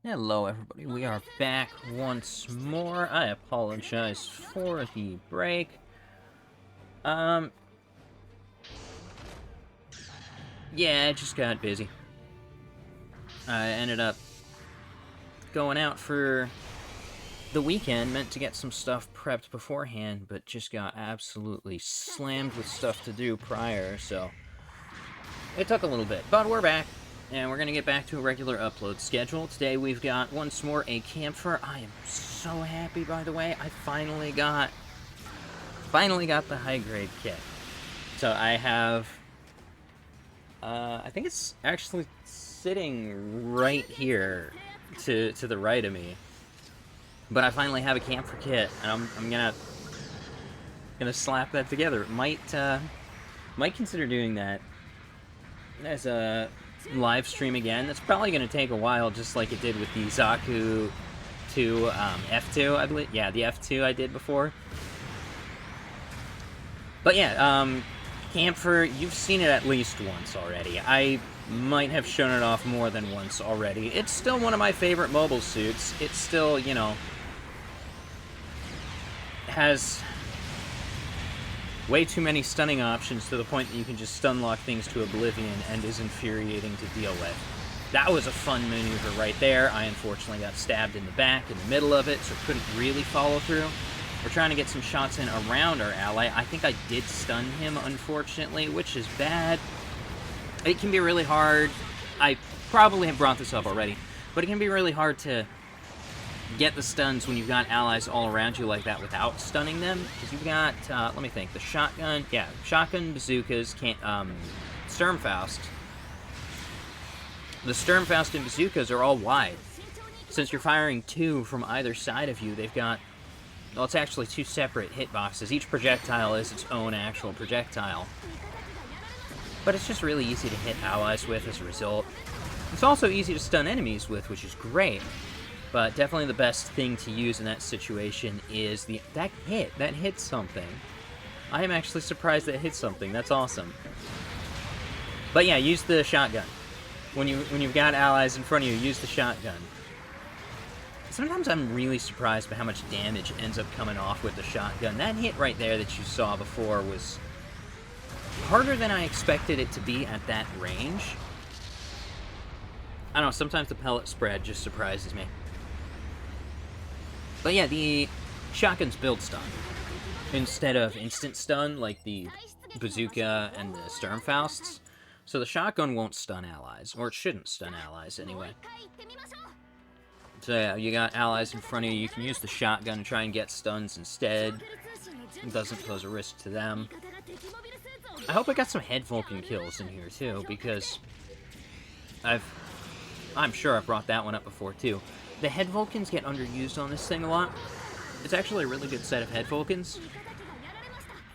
Hello everybody, we are back once more. I apologize for the break. Um, yeah, I just got busy. I ended up going out for the weekend, meant to get some stuff prepped beforehand, but just got absolutely slammed with stuff to do prior, so it took a little bit. But we're back, and we're gonna get back to a regular upload schedule. Today we've got, once more, a Kampfer. I am so happy, by the way. I finally got the high grade kit. So I have, I think it's actually sitting right here to the right of me. But I finally have a Kampfer kit, and I'm gonna slap that together. Might consider doing that as a live stream again. That's probably gonna take a while, just like it did with the Zaku 2 F2, I believe. Yeah, the F2 I did before. But yeah, Kampfer, you've seen it at least once already. I might have shown it off more than once already. It's still one of my favorite mobile suits. It's still, you know, has way too many stunning options to the point that you can just stunlock things to oblivion and is infuriating to deal with. That was a fun maneuver right there. I unfortunately got stabbed in the back in the middle of it, so couldn't really follow through. We're trying to get some shots in around our ally. I think I did stun him, unfortunately, which is bad. It can be really hard. I probably have brought this up already, but it can be really hard to get the stuns when you've got allies all around you like that without stunning them. Because you've got, let me think, the shotgun, yeah, shotgun, bazookas, Sturmfaust. The Sturmfaust and bazookas are all wide. Since you're firing two from either side of you, they've got, well, it's actually two separate hitboxes. Each projectile is its own actual projectile. But it's just really easy to hit allies with as a result. It's also easy to stun enemies with, which is great. But definitely the best thing to use in that situation is that hit something. I am actually surprised that hit something. That's awesome. But yeah, use the shotgun. When you've got allies in front of you, use the shotgun. Sometimes I'm really surprised by how much damage ends up coming off with the shotgun. That hit right there that you saw before was harder than I expected it to be at that range. I don't know, sometimes the pellet spread just surprises me. But yeah, the shotgun's build stun instead of instant stun like the bazooka and the Sturmfausts. So the shotgun won't stun allies, or it shouldn't stun allies anyway. So yeah, you got allies in front of you, you can use the shotgun and try and get stuns instead. It doesn't pose a risk to them. I hope I got some head Vulcan kills in here too, because I'm sure I've brought that one up before too. The head Vulcans get underused on this thing a lot. It's actually a really good set of head Vulcans.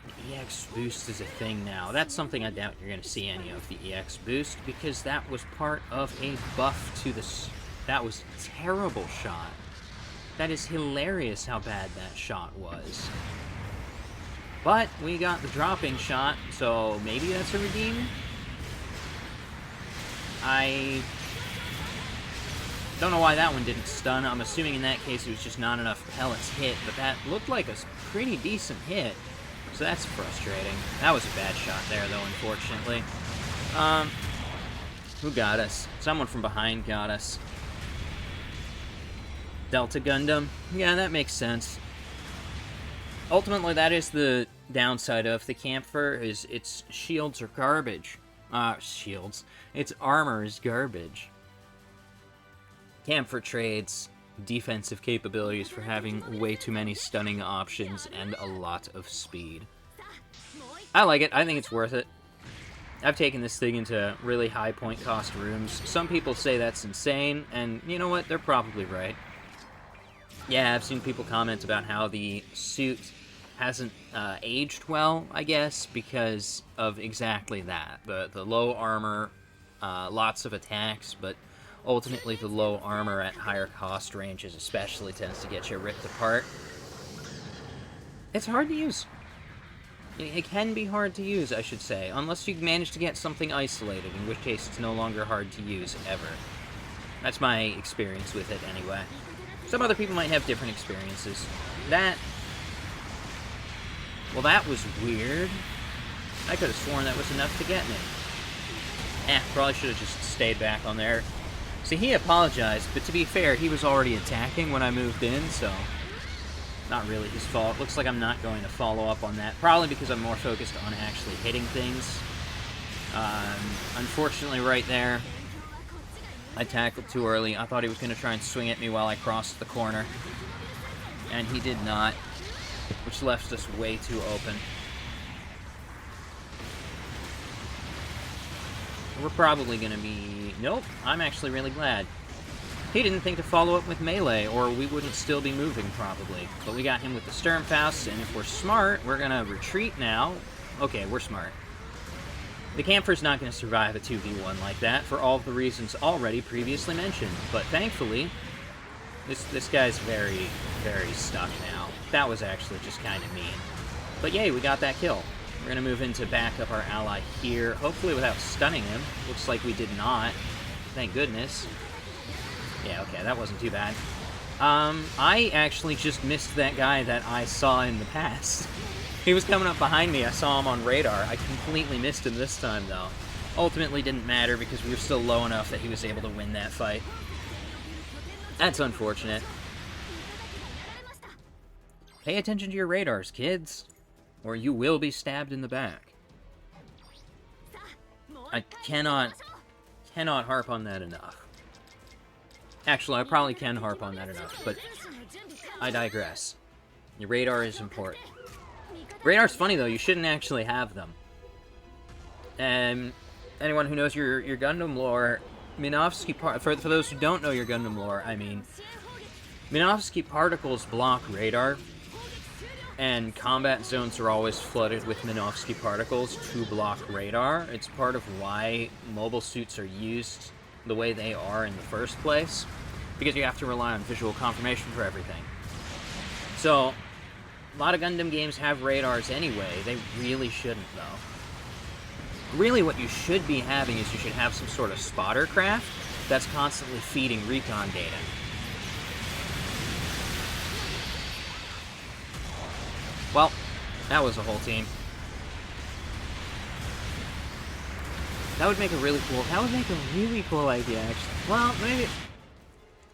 The EX boost is a thing now. That's something I doubt you're going to see any of, the EX boost, because that was part of a buff to this. That was a terrible shot. That is hilarious how bad that shot was. But we got the dropping shot, so maybe that's a redeem? I don't know why that one didn't stun. I'm assuming in that case it was just not enough pellets hit, but that looked like a pretty decent hit. So that's frustrating. That was a bad shot there, though, unfortunately. Who got us? Someone from behind got us. Delta Gundam? Yeah, that makes sense. Ultimately, that is the downside of the Kampfer, is its shields are garbage. Shields. Its armor is garbage. Kampfer trades defensive capabilities for having way too many stunning options and a lot of speed. I like it. I think it's worth it. I've taken this thing into really high point cost rooms. Some people say that's insane, and you know what? They're probably right. Yeah, I've seen people comment about how the suit hasn't aged well, I guess, because of exactly that. The low armor, lots of attacks, but ultimately the low armor at higher cost ranges especially tends to get you ripped apart. It's hard to use. It can be hard to use, I should say, unless you manage to get something isolated, in which case it's no longer hard to use, ever. That's my experience with it, anyway. Some other people might have different experiences. Well, that was weird. I could have sworn that was enough to get me. Probably should have just stayed back on there. See, he apologized, but to be fair, he was already attacking when I moved in, so... Not really his fault. Looks like I'm not going to follow up on that. Probably because I'm more focused on actually hitting things. Unfortunately, right there, I tackled too early. I thought he was going to try and swing at me while I crossed the corner. And he did not, which left us way too open. We're probably going to be... Nope, I'm actually really glad. He didn't think to follow up with melee, or we wouldn't still be moving, probably. But we got him with the Sturmfaust, and if we're smart, we're going to retreat now. Okay, we're smart. The Kampfer's not going to survive a 2v1 like that, for all of the reasons already previously mentioned. But thankfully, this guy's very, very stuck now. That was actually just kind of mean. But yay, we got that kill. We're going to move in to back up our ally here, hopefully without stunning him. Looks like we did not. Thank goodness. Yeah, okay, that wasn't too bad. I actually just missed that guy that I saw in the past. He was coming up behind me. I saw him on radar. I completely missed him this time, though. Ultimately didn't matter because we were still low enough that he was able to win that fight. That's unfortunate. Pay attention to your radars, kids, or you will be stabbed in the back. I cannot harp on that enough. Actually, I probably can harp on that enough, but I digress. Your radar is important. Radar's funny, though. You shouldn't actually have them. And anyone who knows your Gundam lore, for those who don't know your Gundam lore, I mean, Minovsky particles block radar, and combat zones are always flooded with Minovsky particles to block radar. It's part of why mobile suits are used the way they are in the first place, because you have to rely on visual confirmation for everything. So, a lot of Gundam games have radars anyway. They really shouldn't, though. Really, what you should be having is you should have some sort of spotter craft that's constantly feeding recon data. Well, that was a whole team. That would make a really cool idea, actually. Well, maybe...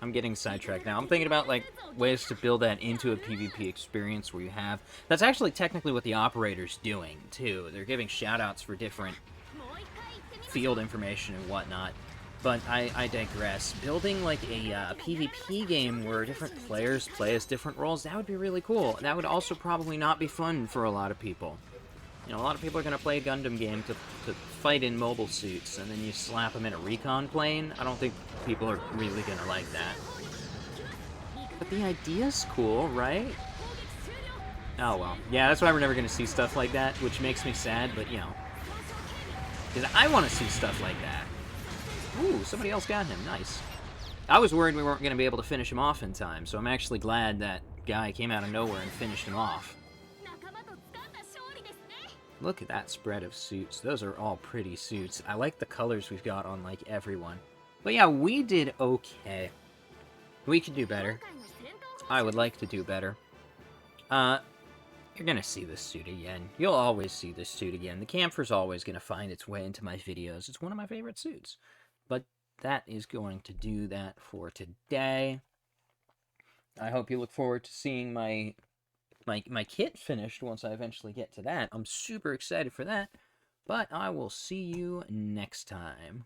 I'm getting sidetracked now. I'm thinking about, like, ways to build that into a PvP experience where you have... That's actually technically what the operator's doing, too. They're giving shoutouts for different field information and whatnot. But I digress. Building, like, a PvP game where different players play as different roles, that would be really cool. That would also probably not be fun for a lot of people. You know, a lot of people are going to play a Gundam game to fight in mobile suits, and then you slap them in a recon plane. I don't think people are really going to like that. But the idea's cool, right? Oh, well. Yeah, that's why we're never going to see stuff like that, which makes me sad, but, you know. Because I want to see stuff like that. Ooh, somebody else got him. Nice. I was worried we weren't going to be able to finish him off in time, so I'm actually glad that guy came out of nowhere and finished him off. Look at that spread of suits. Those are all pretty suits. I like the colors we've got on, like, everyone. But yeah, we did okay. We could do better. I would like to do better. You're gonna see this suit again. You'll always see this suit again. The Kampfer's always gonna find its way into my videos. It's one of my favorite suits. But that is going to do that for today. I hope you look forward to seeing my kit finished once I eventually get to that. I'm super excited for that, but I will see you next time.